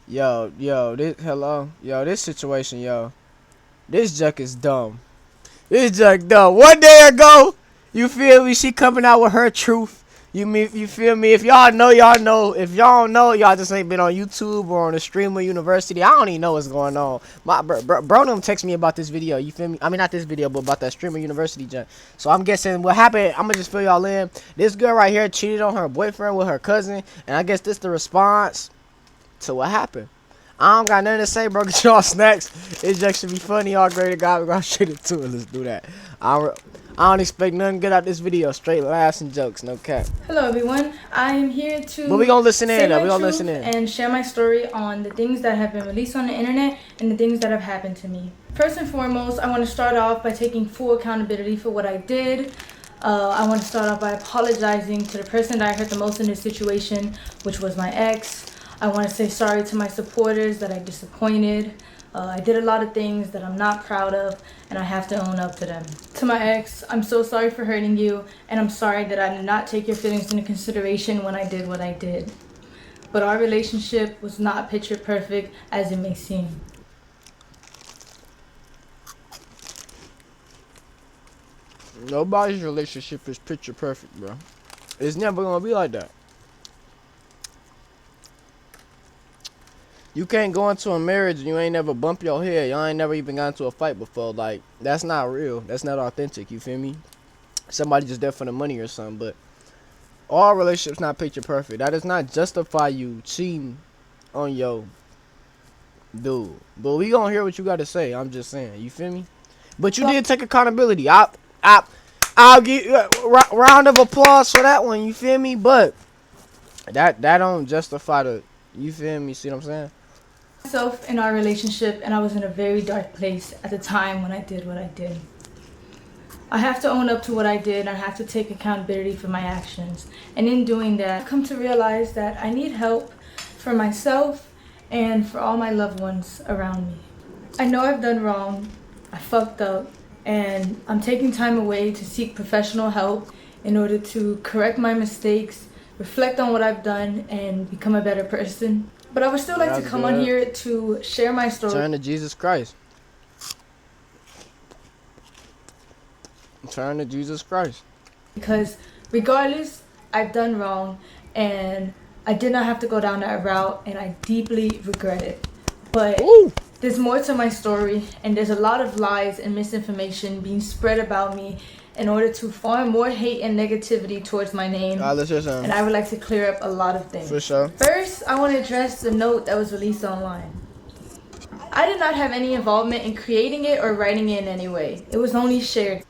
This situation, this Jack is dumb. This Jack dumb. One day ago, you feel me? She coming out with her truth. You feel me? If y'all know, y'all know. If y'all don't know, y'all just ain't been on YouTube or on the Streamer University. I don't even know what's going on. My bro them text me about this video. You feel me? I mean, not this video, but about that Streamer University junk. So I'm guessing what happened. I'm gonna just fill y'all in. This girl right here cheated on her boyfriend with her cousin, and I guess this the response to what happened. I don't got nothing to say, bro. Get y'all snacks. It just should be funny. All great to God. We're gonna straight into it. Let's do that. I don't expect nothing good out this video. Straight laughs and jokes, no cap. Hello everyone. I am here to But we gonna listen in though. We gonna listen in and share my story on the things that have been released on the internet and the things that have happened to me. First and foremost, I want to start off by taking full accountability for what I did. I want to start off by apologizing to the person that I hurt the most in this situation, which was my ex. I want to say sorry to my supporters that I disappointed. I did a lot of things that I'm not proud of, and I have to own up to them. To my ex, I'm so sorry for hurting you, and I'm sorry that I did not take your feelings into consideration when I did what I did. But our relationship was not picture perfect as it may seem. Nobody's relationship is picture perfect, bro. It's never gonna be like that. You can't go into a marriage and you ain't never bump your head. Y'all ain't never even got into a fight before. Like, that's not real. That's not authentic. You feel me? Somebody just there for the money or something. But all relationships not picture perfect. That does not justify you cheating on your dude. But we gonna hear what you got to say. I'm just saying. You feel me? But you did take accountability. I'll give you a round of applause for that one. You feel me? But that don't justify the. You feel me? See what I'm saying? Myself in our relationship, and I was in a very dark place at the time when I did what I did. I have to own up to what I did, and I have to take accountability for my actions. And in doing that, I've come to realize that I need help for myself and for all my loved ones around me. I know I've done wrong, I fucked up, and I'm taking time away to seek professional help in order to correct my mistakes, reflect on what I've done, and become a better person. But I would still like to come on here to share my story. Turn to Jesus Christ. Turn to Jesus Christ. Because regardless, I've done wrong, and I did not have to go down that route, and I deeply regret it. But there's more to my story, and there's a lot of lies and misinformation being spread about me in order to farm more hate and negativity towards my name. Let's hear something. And I would like to clear up a lot of things. For sure. First, I want to address the note that was released online. I did not have any involvement in creating it or writing it in any way. It was only shared.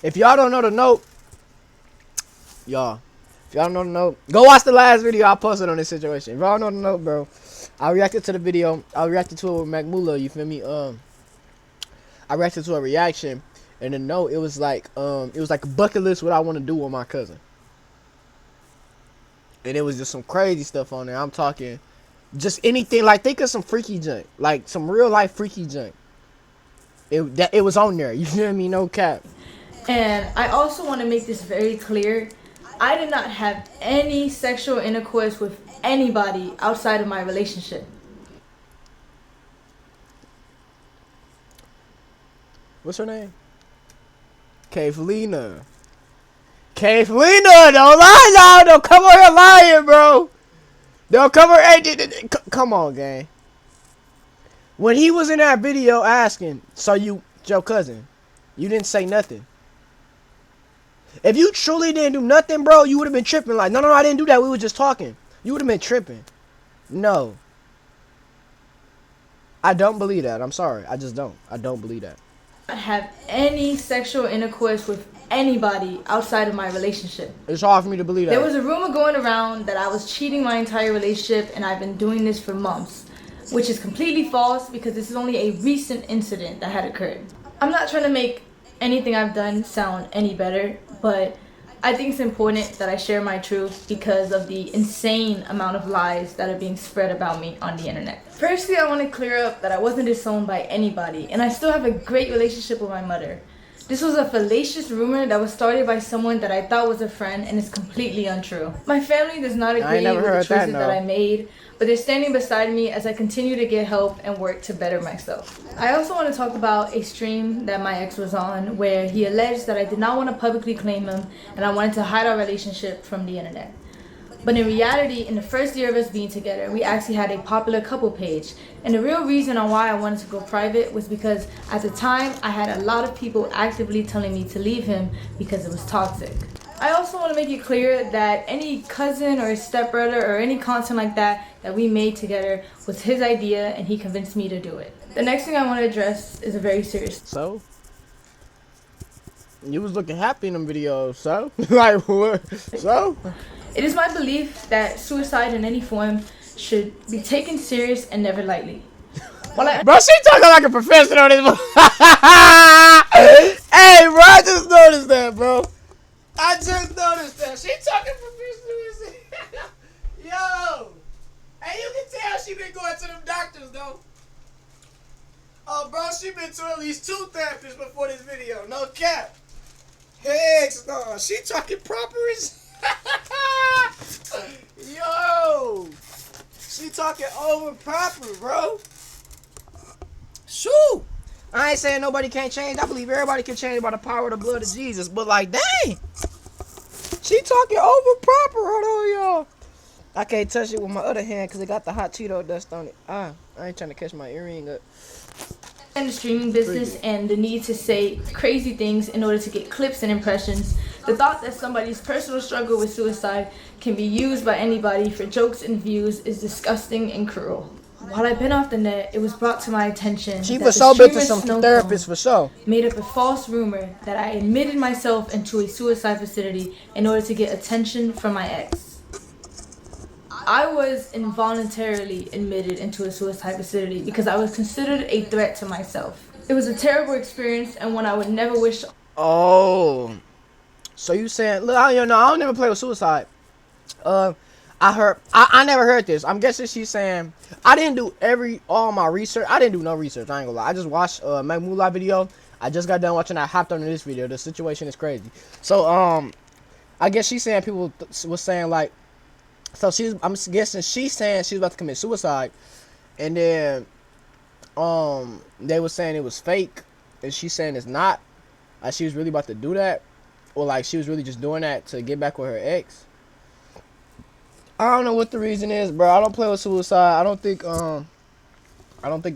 If y'all don't know the note, if y'all don't know the note, go watch the last video I posted on this situation. If y'all know the note, bro, I reacted to the video. I reacted to it with MacMula, you feel me? I reacted to a reaction, and the note, it was like a bucket list what I want to do with my cousin. And it was just some crazy stuff on there. I'm talking just anything, like think of some freaky junk, like some real life freaky junk. It was on there, you feel me? No cap. And I also want to make this very clear. I did not have any sexual intercourse with anybody outside of my relationship. What's her name? Kathelina. Kathelina, don't lie now. Don't come over here lying, bro. Don't come over. Hey, come on, gang. When he was in that video asking, so your cousin, you didn't say nothing. If you truly didn't do nothing, bro, you would have been tripping. Like, no, I didn't do that. We were just talking. You would have been tripping. No. I don't believe that. I'm sorry. I just don't. I don't believe that. I have any sexual intercourse with anybody outside of my relationship. It's hard for me to believe that. There was a rumor going around that I was cheating my entire relationship, and I've been doing this for months, which is completely false because this is only a recent incident that had occurred. I'm not trying to make anything I've done sound any better, but I think it's important that I share my truth because of the insane amount of lies that are being spread about me on the internet. Firstly, I want to clear up that I wasn't disowned by anybody, and I still have a great relationship with my mother. This was a fallacious rumor that was started by someone that I thought was a friend and is completely untrue. My family does not agree with the choices that I made, but they're standing beside me as I continue to get help and work to better myself. I also want to talk about a stream that my ex was on where he alleged that I did not want to publicly claim him and I wanted to hide our relationship from the internet. But in reality, in the first year of us being together, we actually had a popular couple page. And the real reason on why I wanted to go private was because at the time, I had a lot of people actively telling me to leave him because it was toxic. I also want to make it clear that any cousin or stepbrother or any content like that we made together was his idea and he convinced me to do it. The next thing I want to address is a very serious. So? You was looking happy in them videos, so? Like, what? So? It is my belief that suicide in any form should be taken serious and never lightly. Bro, she talking like a professional on this. Hey, bro, I just noticed that, bro. I just noticed that. She talking professional. Yo. Hey, you can tell she been going to them doctors, though. Oh, bro, she been to at least 2 therapists before this video. No cap. Heck no. She talking proper as... Yo, she talking over proper, bro. Shoot, I ain't saying nobody can't change. I believe everybody can change by the power of the blood of Jesus. But like, dang, she talking over proper. Hold on, y'all. I can't touch it with my other hand because it got the hot Cheeto dust on it. I ain't trying to catch my earring up. In the streaming business and the need to say crazy things in order to get clips and impressions, the thought that somebody's personal struggle with suicide can be used by anybody for jokes and views is disgusting and cruel. While I've been off the net, it was brought to my attention she that was the so big to streamer some therapists for sure. Made up a false rumor that I admitted myself into a suicide facility in order to get attention from my ex. I was involuntarily admitted into a suicide facility because I was considered a threat to myself. It was a terrible experience and one I would never wish. Oh, so you saying? Look, I don't never play with suicide. I never heard this. I'm guessing she's saying I didn't do all my research. I didn't do no research. I ain't gonna lie. I just watched Meg Moolah video. I just got done watching. I hopped on this video. The situation is crazy. So I guess she's saying people was saying like. So I'm guessing she's saying she was about to commit suicide, and then they were saying it was fake, and she's saying it's not. Like she was really about to do that, or like she was really just doing that to get back with her ex. I don't know what the reason is, bro. I don't play with suicide. I don't think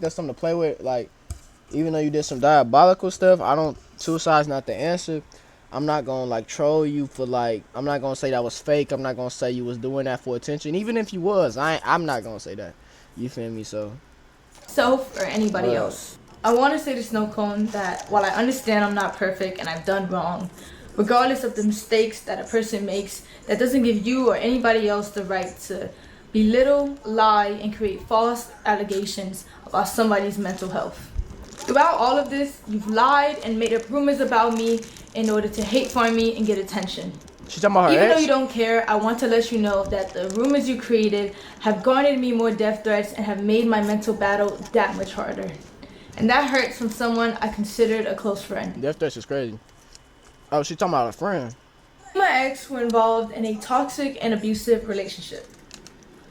that's something to play with. Like, even though you did some diabolical stuff, suicide's not the answer. I'm not gonna like troll you for like. I'm not gonna say that was fake. I'm not gonna say you was doing that for attention. Even if you was, I'm not gonna say that. You feel me? So. Self or anybody else. I want to say to Snow Cone that while I understand I'm not perfect and I've done wrong, regardless of the mistakes that a person makes, that doesn't give you or anybody else the right to belittle, lie, and create false allegations about somebody's mental health. Throughout all of this, you've lied and made up rumors about me in order to hate farm me and get attention. She's talking about her Even ex? though you don't care, I want to let you know that the rumors you created have garnered me more death threats and have made my mental battle that much harder. And that hurts from someone I considered a close friend. Death threats is crazy. Oh, she's talking about a friend. My ex were involved in a toxic and abusive relationship.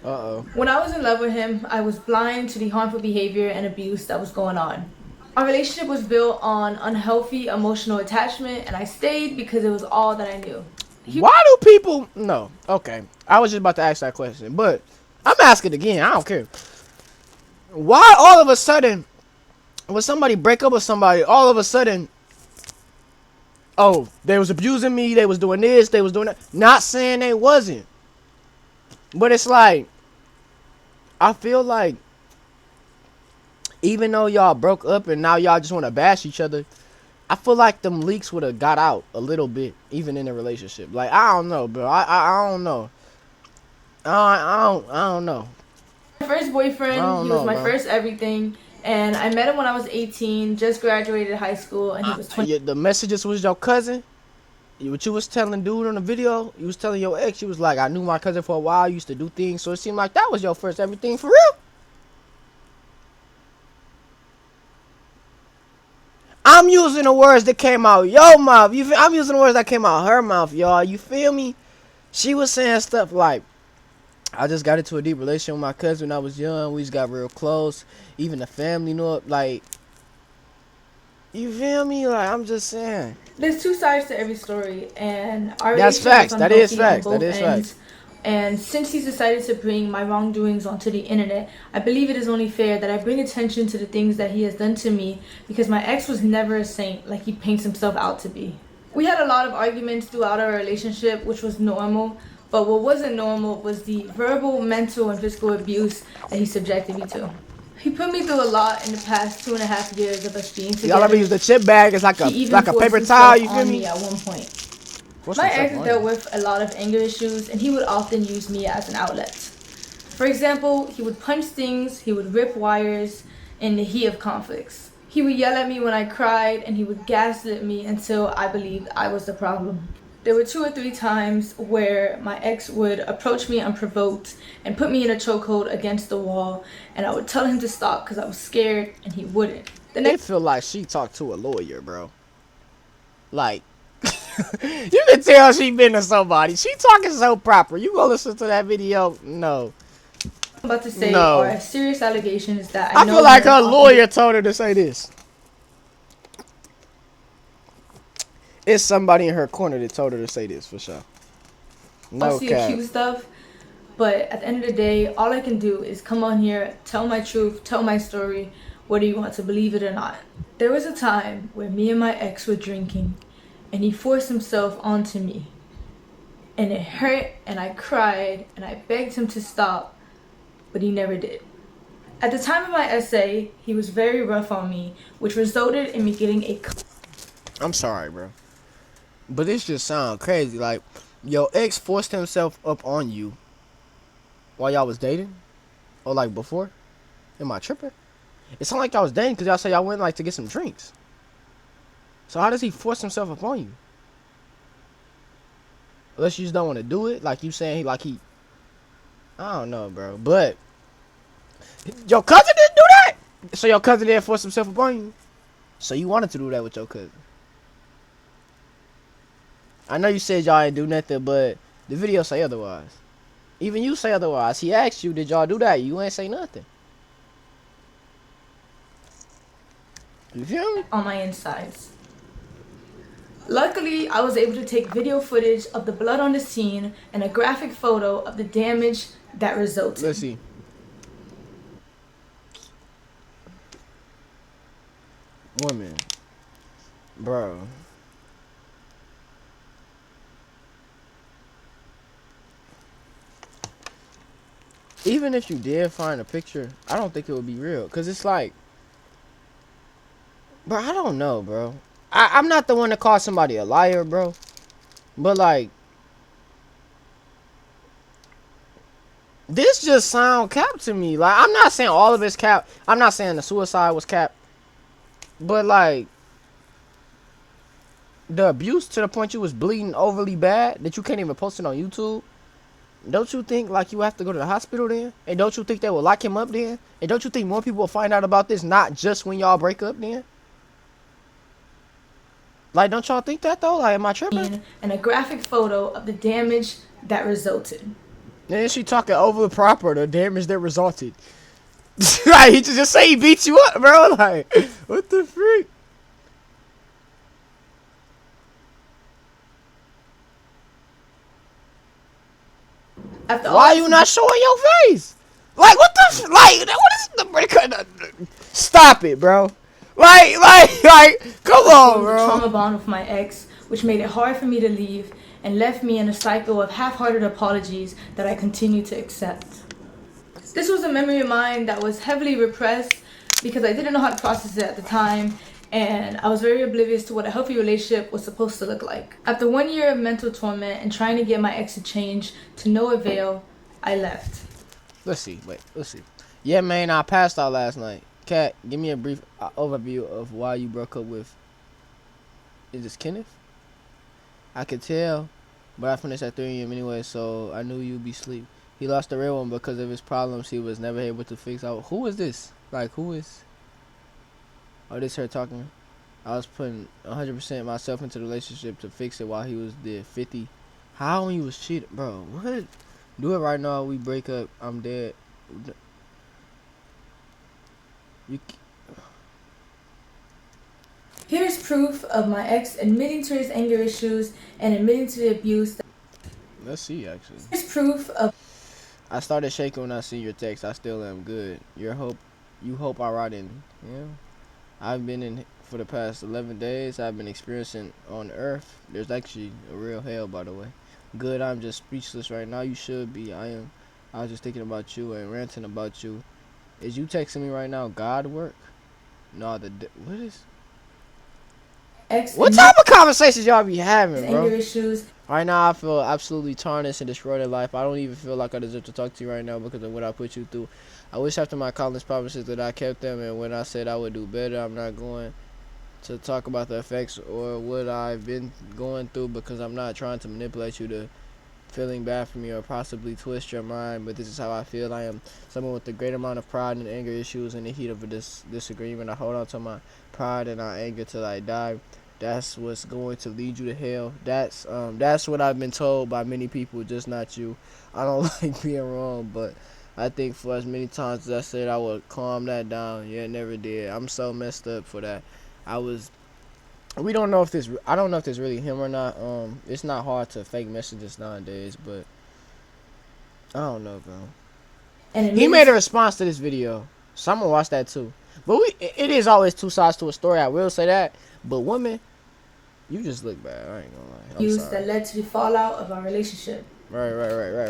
Uh-oh. When I was in love with him, I was blind to the harmful behavior and abuse that was going on. Our relationship was built on unhealthy emotional attachment, and I stayed because it was all that I knew. Why do people... No. Okay. I was just about to ask that question, but I'm asking again. I don't care. Why all of a sudden, when somebody break up with somebody, all of a sudden, oh, they was abusing me, they was doing this, they was doing that. Not saying they wasn't. But it's like, I feel like, even though y'all broke up and now y'all just want to bash each other, I feel like them leaks would have got out a little bit, even in a relationship. Like, I don't know, bro. I don't know. I don't know. My first boyfriend, he was my first everything. And I met him when I was 18, just graduated high school, and he was 20. The messages was your cousin? What you was telling dude on the video, you was telling your ex, you was like, I knew my cousin for a while, used to do things, so it seemed like that was your first everything for real? I'm using the words that came out your mouth. I'm using the words that came out her mouth, y'all. You feel me? She was saying stuff like, I just got into a deep relationship with my cousin when I was young. We just got real close. Even the family knew it. Like, you feel me? Like, I'm just saying. There's two sides to every story, and our That's relationship facts. was That is unhealthy on facts. That both is ends. facts. And since he's decided to bring my wrongdoings onto the internet, I believe it is only fair that I bring attention to the things that he has done to me, because my ex was never a saint like he paints himself out to be. We had a lot of arguments throughout our relationship, which was normal, but what wasn't normal was the verbal, mental, and physical abuse that he subjected me to. He put me through a lot in the past 2.5 years of us being together. Y'all ever use the chip bag? It's like a paper towel. You feel me? At one point. My ex dealt with a lot of anger issues, and he would often use me as an outlet. For example, he would punch things, he would rip wires in the heat of conflicts. He would yell at me when I cried, and he would gaslit me until I believed I was the problem. There were 2 or 3 times where my ex would approach me unprovoked and put me in a chokehold against the wall, and I would tell him to stop because I was scared, and he wouldn't. It feel like she talked to a lawyer, bro. Like, you can tell she been to somebody. She talking so proper. You go listen to that video. No. I'm about to say are serious allegations that I feel like her lawyer told her to say this. It's somebody in her corner that told her to say this for sure. No cap. Accused of, but at the end of the day, all I can do is come on here, tell my truth, tell my story, whether you want to believe it or not. There was a time where me and my ex were drinking, and he forced himself onto me, and it hurt, and I cried, and I begged him to stop, but he never did. At the time of my essay, he was very rough on me, which resulted in me getting a... I'm sorry, bro, but this just sound crazy. Like, your ex forced himself up on you while y'all was dating? Or like before? Am I tripping? It sounded like y'all was dating because y'all say y'all went like to get some drinks. So how does he force himself upon you? Unless you just don't want to do it, like you saying he I don't know, bro. But your cousin didn't do that. So your cousin didn't force himself upon you. So you wanted to do that with your cousin. I know you said y'all ain't do nothing, but the video say otherwise. Even you say otherwise. He asked you, did y'all do that? You ain't say nothing. You feel me? On my insides. Luckily, I was able to take video footage of the blood on the scene and a graphic photo of the damage that resulted. Let's see. Woman. Bro. Even if you did find a picture, I don't think it would be real. Because it's like, bro, I don't know, bro. I'm not the one to call somebody a liar, bro. But, like, this just sound cap to me. Like, I'm not saying all of it's cap. I'm not saying the suicide was cap. But, like, the abuse to the point you was bleeding overly bad that you can't even post it on YouTube. Don't you think, like, you have to go to the hospital then? And don't you think they will lock him up then? And don't you think more people will find out about this not just when y'all break up then? Like, don't y'all think that, though? Like, am I tripping? And a graphic photo of the damage that resulted. And then she talking over the proper, the damage that resulted. Like, he just say he beat you up, bro. Like, what the freak? Why are you not showing your face? Like, what the like, what is the... Stop it, bro. Like, come on, bro. Trauma bond with my ex, which made it hard for me to leave and left me in a cycle of half-hearted apologies that I continue to accept. This was a memory of mine that was heavily repressed because I didn't know how to process it at the time, and I was very oblivious to what a healthy relationship was supposed to look like. After 1 year of mental torment and trying to get my ex to change to no avail, I left. Let's see. Yeah, man, I passed out last night. Kat, give me a brief overview of why you broke up with... Is this Kenneth? I could tell, but I finished at 3 a.m. anyway, so I knew you'd be asleep. He lost the real one because of his problems he was never able to fix out. Who is this? Like, who is... Oh, this her talking? I was putting 100% myself into the relationship to fix it while he was there 50. How he was cheating, bro? What? Do it right now. We break up. I'm dead. You. Here's proof of my ex admitting to his anger issues and admitting to the abuse. Let's see. Actually, Here's proof of. I started shaking when I see your text. I still am good. You hope I ride in. Yeah. I've been in for the past 11 days. I've been experiencing on Earth. There's actually a real hell, by the way. Good. I'm just speechless right now. You should be. I am. I was just thinking about you and ranting about you. Is you texting me right now? God work? No. What is? What type of conversations y'all be having, bro? Anger issues. Right now, I feel absolutely tarnished and destroyed in life. I don't even feel like I deserve to talk to you right now because of what I put you through. I wish after my college promises that I kept them, and when I said I would do better, I'm not going to talk about the effects or what I've been going through because I'm not trying to manipulate you to feeling bad for me or possibly twist your mind, but this is how I feel. I am someone with a great amount of pride and anger issues. In the heat of a disagreement, I hold on to my pride and my anger till I die. That's what's going to lead you to hell. That's what I've been told by many people, just not you. I don't like being wrong, but I think for as many times as I said I would calm that down, yeah, never did. I'm so messed up for that. We don't know if this. I don't know if this really him or not. It's not hard to fake messages nowadays, but I don't know, bro. And he made a response to this video, so I'm gonna watch that too. But it is always two sides to a story. I will say that. But women, you just look bad. I ain't gonna lie. I'm sorry. That led to the fallout of our relationship. Right.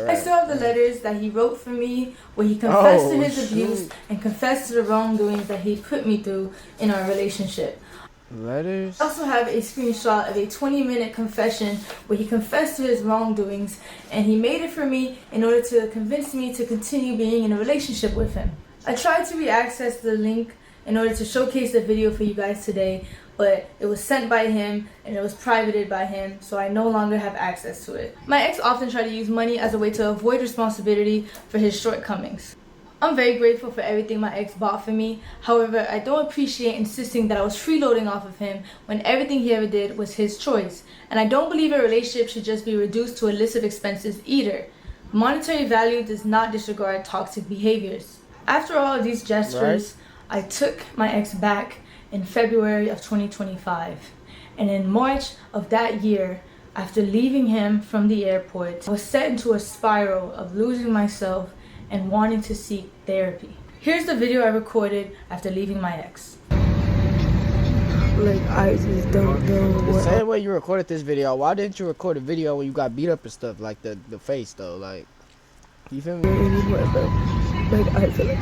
I still have the letters that he wrote for me where he confessed to his abuse and confessed to the wrongdoings that he put me through in our relationship. Letters? I also have a screenshot of a 20-minute confession where he confessed to his wrongdoings, and he made it for me in order to convince me to continue being in a relationship with him. I tried to re-access the link in order to showcase the video for you guys today, but it was sent by him and it was privated by him, so I no longer have access to it. My ex often tried to use money as a way to avoid responsibility for his shortcomings. I'm very grateful for everything my ex bought for me. However, I don't appreciate insisting that I was freeloading off of him when everything he ever did was his choice. And I don't believe a relationship should just be reduced to a list of expenses either. Monetary value does not disregard toxic behaviors. After all of these gestures, I took my ex back in February of 2025. And in March of that year, after leaving him from the airport, I was set into a spiral of losing myself and wanting to seek therapy. Here's the video I recorded after leaving my ex. Like, I just don't know what. The same way you recorded this video, why didn't you record a video when you got beat up and stuff, like the face though? Like, you feel me? Anymore, but like, I feel like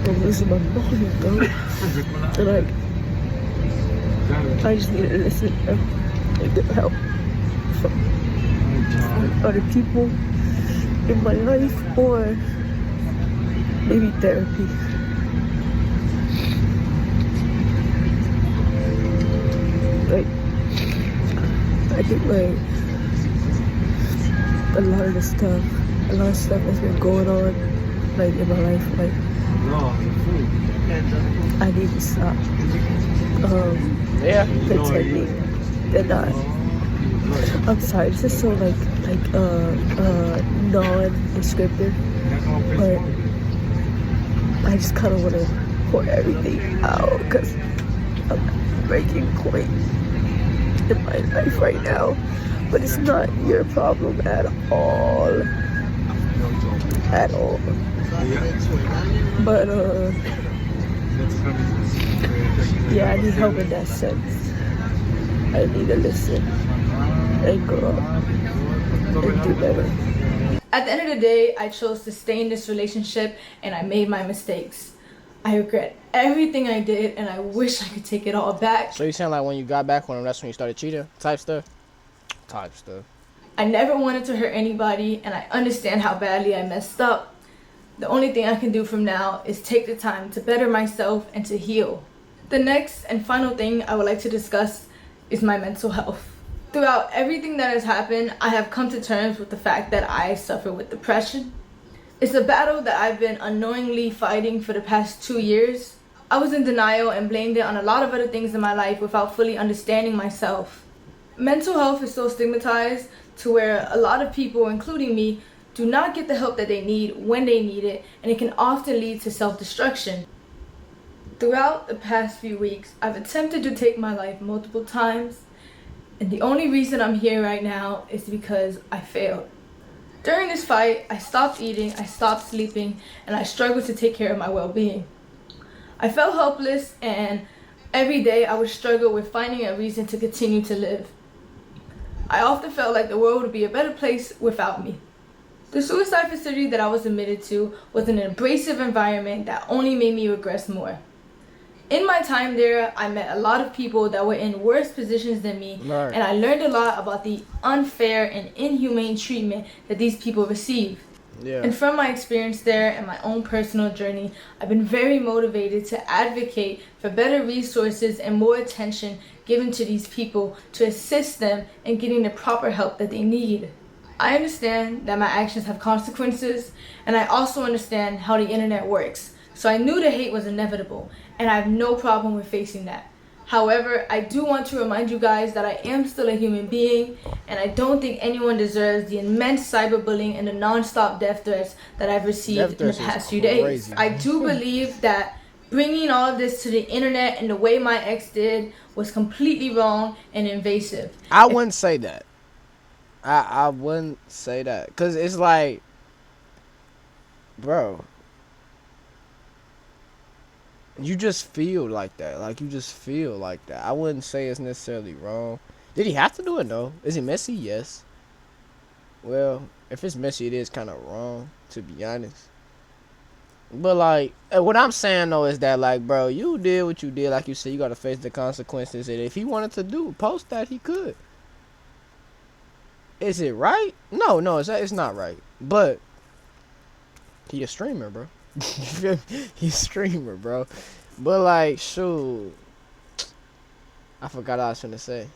I'm losing my mind, though. And like, I just need to listen and get help from other people in my life, or maybe therapy. Like, I think like a lot of stuff that's been going on like in my life, like I need to stop pretending and not. I'm sorry, this is so like non-descriptive, but I just kind of want to pour everything out because I'm at a breaking point in my life right now. But it's not your problem at all. At all. But yeah, I need help in that sense. I need to listen and grow up and do better. At the end of the day, I chose to stay in this relationship and I made my mistakes. I regret everything I did and I wish I could take it all back. So you sound like when you got back with him, that's when you started cheating type stuff? I never wanted to hurt anybody and I understand how badly I messed up. The only thing I can do from now is take the time to better myself and to heal. The next and final thing I would like to discuss is my mental health. Throughout everything that has happened, I have come to terms with the fact that I suffer with depression. It's a battle that I've been unknowingly fighting for the past 2 years. I was in denial and blamed it on a lot of other things in my life without fully understanding myself. Mental health is so stigmatized to where a lot of people, including me, do not get the help that they need when they need it, and it can often lead to self-destruction. Throughout the past few weeks, I've attempted to take my life multiple times, and the only reason I'm here right now is because I failed. During this fight, I stopped eating, I stopped sleeping, and I struggled to take care of my well-being. I felt helpless, and every day I would struggle with finding a reason to continue to live. I often felt like the world would be a better place without me. The suicide facility that I was admitted to was an abrasive environment that only made me regress more. In my time there, I met a lot of people that were in worse positions than me, Right. and I learned a lot about the unfair and inhumane treatment that these people receive. Yeah. And from my experience there and my own personal journey, I've been very motivated to advocate for better resources and more attention given to these people to assist them in getting the proper help that they need. I understand that my actions have consequences, and I also understand how the internet works. So I knew the hate was inevitable, and I have no problem with facing that. However, I do want to remind you guys that I am still a human being, and I don't think anyone deserves the immense cyberbullying and the non-stop death threats that I've received in the past few days. I do believe that bringing all of this to the internet in the way my ex did was completely wrong and invasive. I wouldn't say that. I wouldn't say that. Because it's like, bro, you just feel like that. Like, you just feel like that. I wouldn't say it's necessarily wrong. Did he have to do it? No. Is it messy? Yes. Well, if it's messy, it is kind of wrong, to be honest. But, like, what I'm saying, though, is that, like, bro, you did what you did. Like you said, you got to face the consequences. And if he wanted to post that, he could. Is it right? No, it's not right. But he a streamer, bro. He's a streamer, bro. But like, shoot, I forgot what I was gonna say.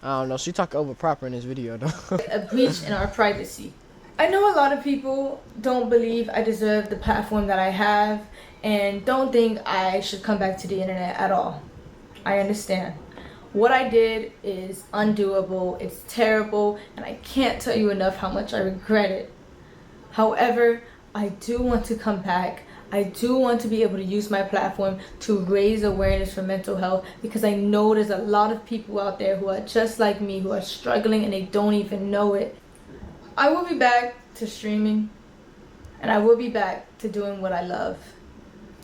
I don't know. She talked over proper in this video, though. A breach in our privacy. I know a lot of people don't believe I deserve the platform that I have and don't think I should come back to the internet at all. I understand. What I did is undoable, it's terrible, and I can't tell you enough how much I regret it. However, I do want to come back. I do want to be able to use my platform to raise awareness for mental health, because I know there's a lot of people out there who are just like me, who are struggling and they don't even know it. I will be back to streaming, and I will be back to doing what I love,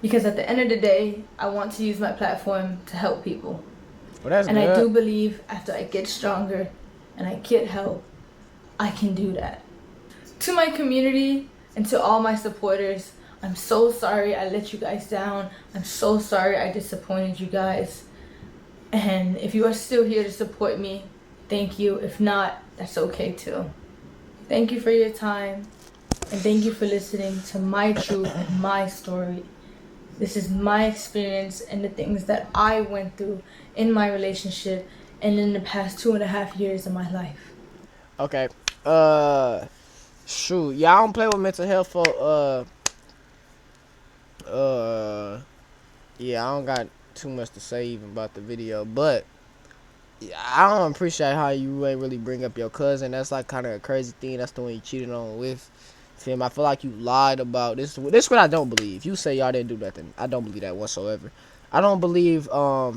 because at the end of the day, I want to use my platform to help people. Well, that's and good. I do believe after I get stronger and I get help, I can do that. To my community and to all my supporters, I'm so sorry I let you guys down. I'm so sorry I disappointed you guys. And if you are still here to support me, thank you. If not, that's okay too. Thank you for your time, and thank you for listening to my truth and my story. This is my experience and the things that I went through in my relationship and in the past 2.5 years of my life. Okay. Shoot. Y'all don't play with mental health for, yeah, I don't got too much to say even about the video, but I don't appreciate how you ain't really bring up your cousin. That's like kind of a crazy thing. That's the one you cheated on with. Feel I feel like you lied about this. This is what I don't believe. You say y'all didn't do nothing. I don't believe that whatsoever. I don't believe a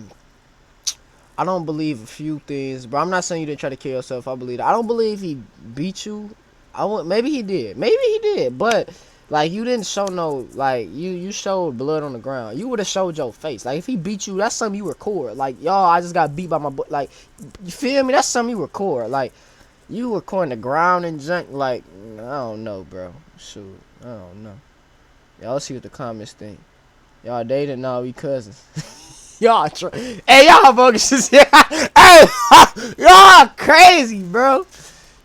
few things, bro. I'm not saying you didn't try to kill yourself. I believe that. I don't believe he beat you. Maybe he did, but like you didn't show no, like you showed blood on the ground. You would have showed your face. Like if he beat you, that's something you record. Like y'all, I just got beat by my boy. Like you feel me? That's something you record. Like you recording the ground and junk. Like I don't know, bro. Shoot, I don't know. Y'all see what the comments think. Y'all dating now? We cousins. Y'all, hey, y'all bogus. Hey, y'all crazy, bro.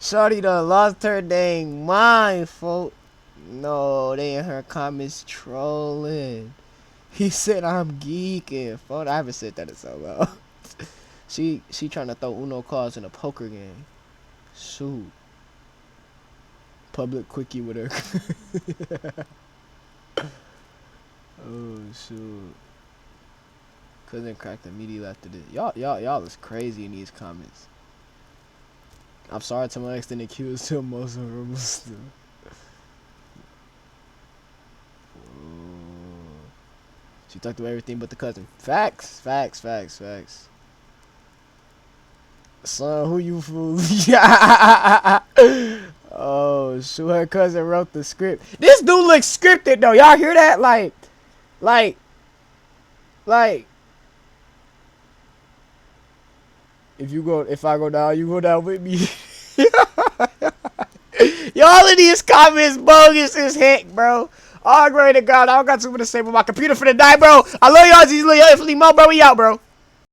Shorty done lost her dang mind, folk. No, they in her comments trolling. He said I'm geeking, folk. I haven't said that in so long. She trying to throw Uno cards in a poker game. Shoot. public quickie with her. Oh shoot. Cousin cracked immediately after this. Y'all is crazy in these comments. I'm sorry to my extended queue is still most of them still. She talked about everything but the cousin. Facts. Son, who you fool? Oh, shoot, her cousin wrote the script. This dude looks scripted though. Y'all hear that? Like. If I go down, you go down with me. Y'all of these comments bogus as heck, bro. All glory to God. I don't got too much to say, but my computer finna die, bro. I love y'all. Jesus, love y'all infinitely more, bro. We out, bro.